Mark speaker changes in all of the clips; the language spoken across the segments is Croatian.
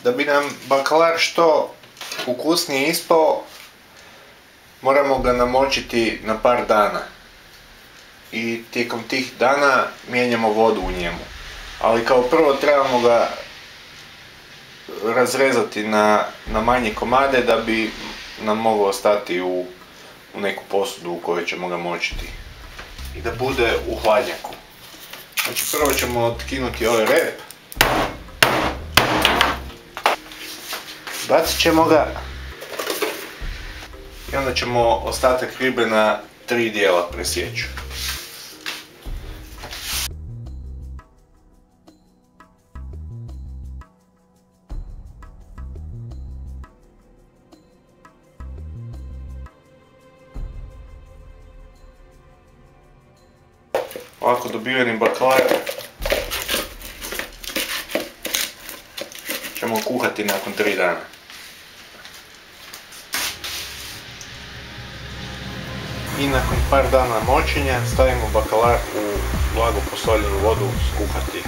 Speaker 1: Da bi nam bakalar što ukusnije ispao, moramo ga namočiti na par dana. I tijekom tih dana mijenjamo vodu u njemu. Ali kao prvo trebamo ga razrezati na manje komade da bi nam mogao stati u neku posudu u kojoj ćemo ga močiti. I da bude u hladnjaku. Znači prvo ćemo otkinuti ovaj rep. Bacit ćemo ga. I onda ćemo ostatak ribe na 3 dijela presjeći. Ovako dobiveni bakalar ćemo kuhati nakon 3 dana. I nakon par dana močenja stavimo bakalar u blago posoljenu vodu skuhati.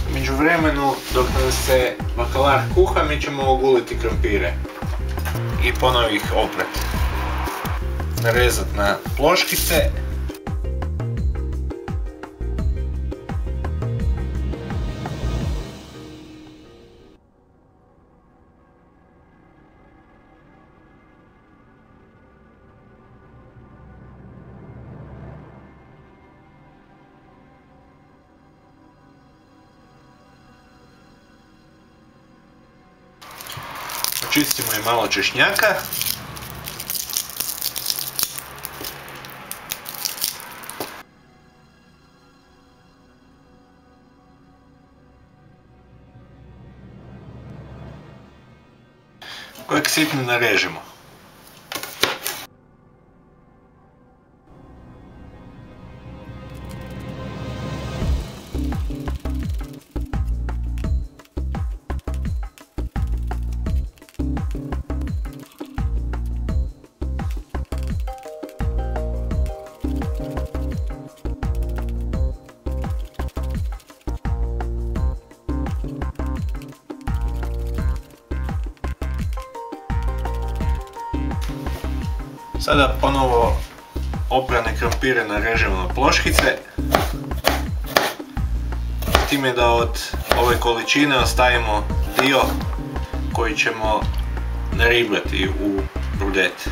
Speaker 1: U međuvremenu dok se bakalar kuha mi ćemo oguliti krompire i ponovo ih oprati. Narezati na ploškice. Čistimo i malo češnjaka. Kojeg sitno narežemo. Sada ponovo oprane krompire narežemo na ploškice. Time da od ove količine ostavimo dio koji ćemo naribati u brudet.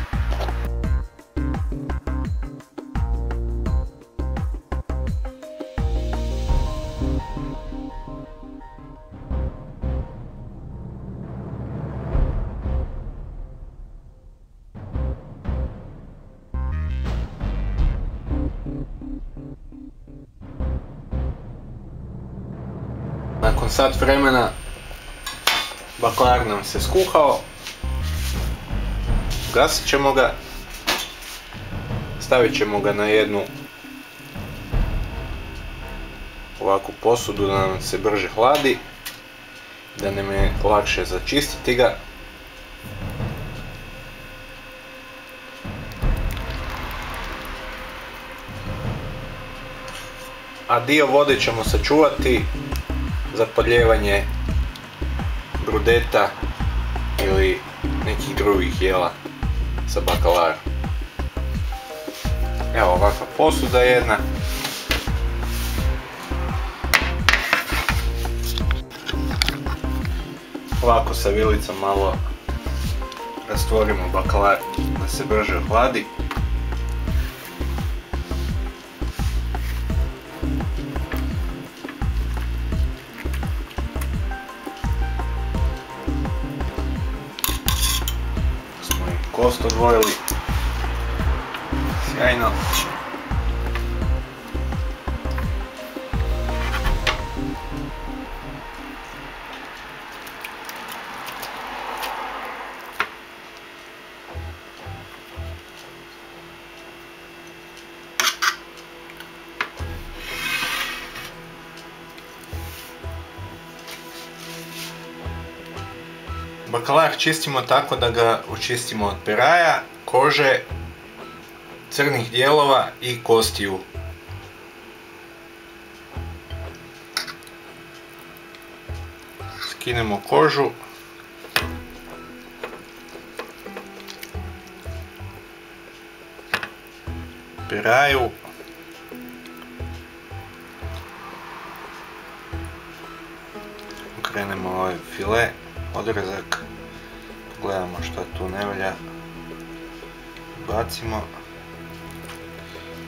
Speaker 1: Nakon sat vremena bakalar nam se skuhao, gasit ćemo ga, stavit ćemo ga na jednu ovakvu posudu da nam se brže hladi, da nam je lakše začistiti ga. A dio vode ćemo sačuvati za podlijevanje brudeta ili nekih drugih jela sa bakalarom. Evo ovakva posuda jedna. Ovako sa vilicom malo rastvorimo bakalar da se brže ohladi. Kost odvojili. Sjajno. Bakalar čistimo tako da ga očistimo od peraja, kože, crnih dijelova i kostiju. Skinemo kožu. Piraju. Okrenemo ovaj file, odrezak. Pogledamo šta tu ne valja. Bacimo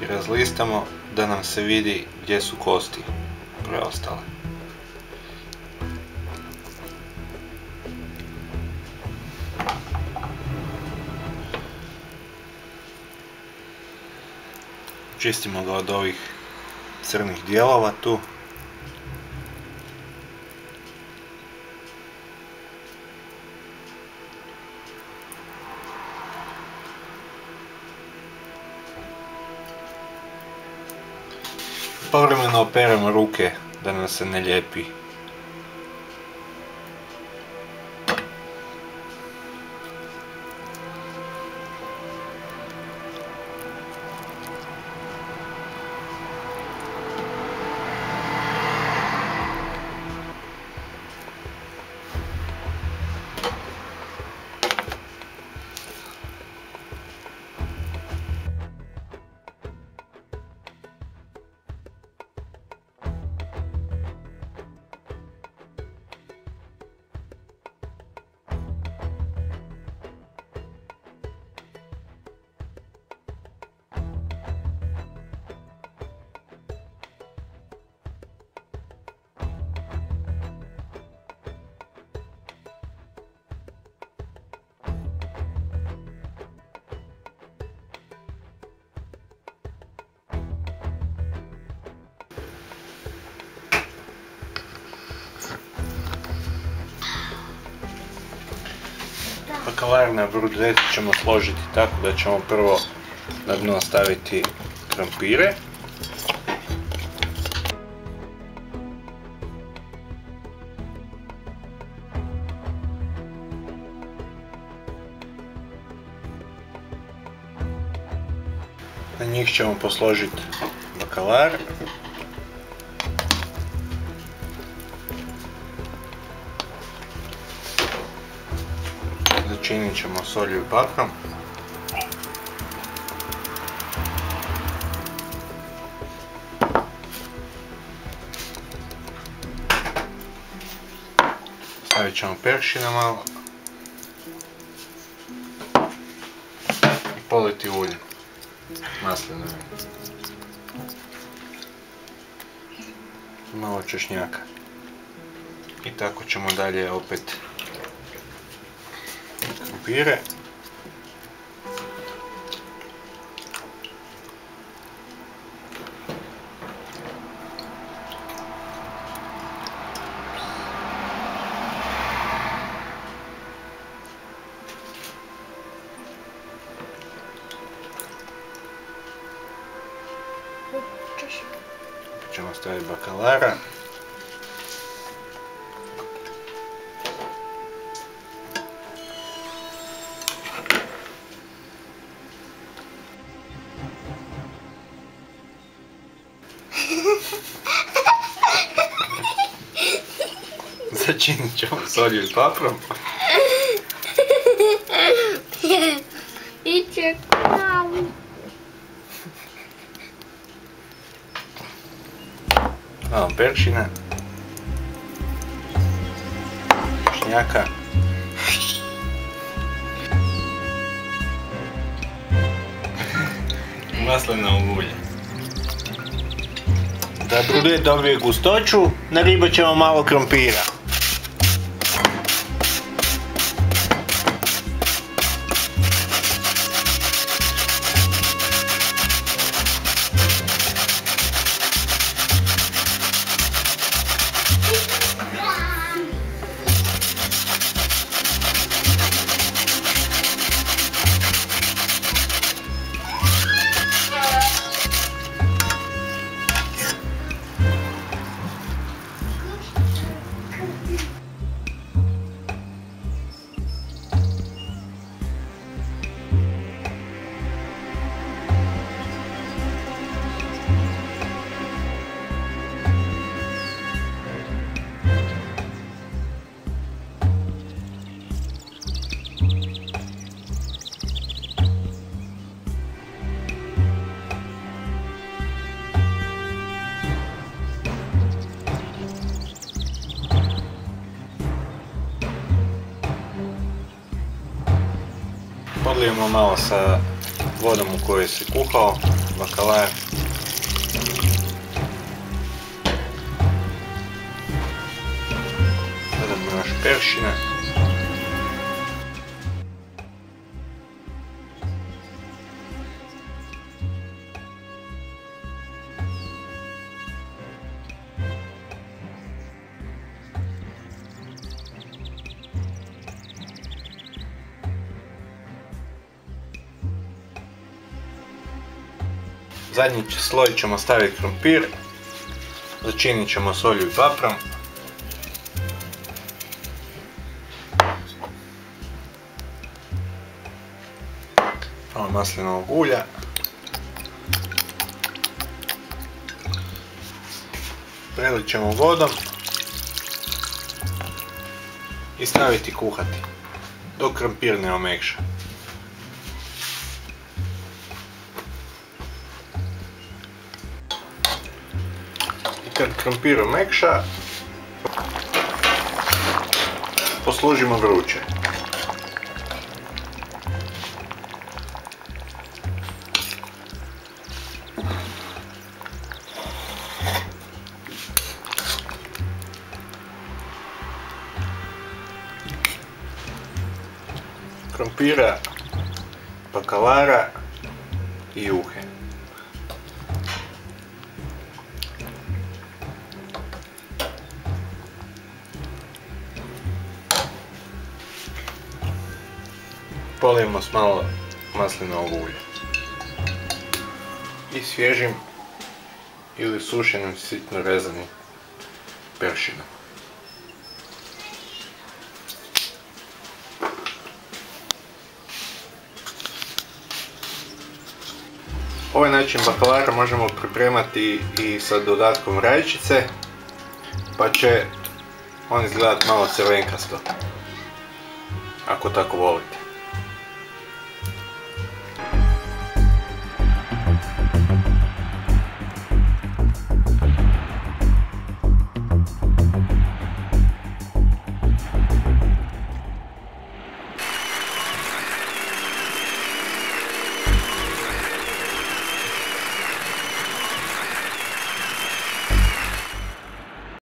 Speaker 1: i razlistamo da nam se vidi gdje su kosti preostale. Čistimo ga od ovih crnih dijelova tu. Povremeno operemo ruke da nam se ne lijepi. Bakalar na bruschettu ćemo složiti tako da ćemo prvo na dno staviti krompire. Na njih ćemo posložiti bakalar. Začinit ćemo solju i bakrom. Stavit ćemo peršina malo. I politi uljem. Maslinovim. Malo češnjaka. I tako ćemo dalje opet krompire. Ćemo staviti bakalara. Začinit ćemo solju i paprom.
Speaker 2: I čekam.
Speaker 1: Malo peršina. Češnjaka. Maslinovo ulje. Da bruschetta dobije gustoću, naribat ćemo malo krompira. Polijemo malo sa vodom u kojoj se kuhao bakalar. Dodamo još peršina. Zadnji sloj ćemo staviti krompir, začinit ćemo solju i paprom. Malo maslinovog ulja. Prelit ćemo vodom i staviti kuhati dok krompir ne omekša. Kad krompir omekša, poslužimo vruće. Krompira, bakalara i juhe. Polijemo s malo maslinovog ulja i svježim ili sušenim sitno rezanim peršinom. Ovaj način bakalara možemo pripremati i sa dodatkom rajčice, pa će on izgledati malo crvenkasto, ako tako volite.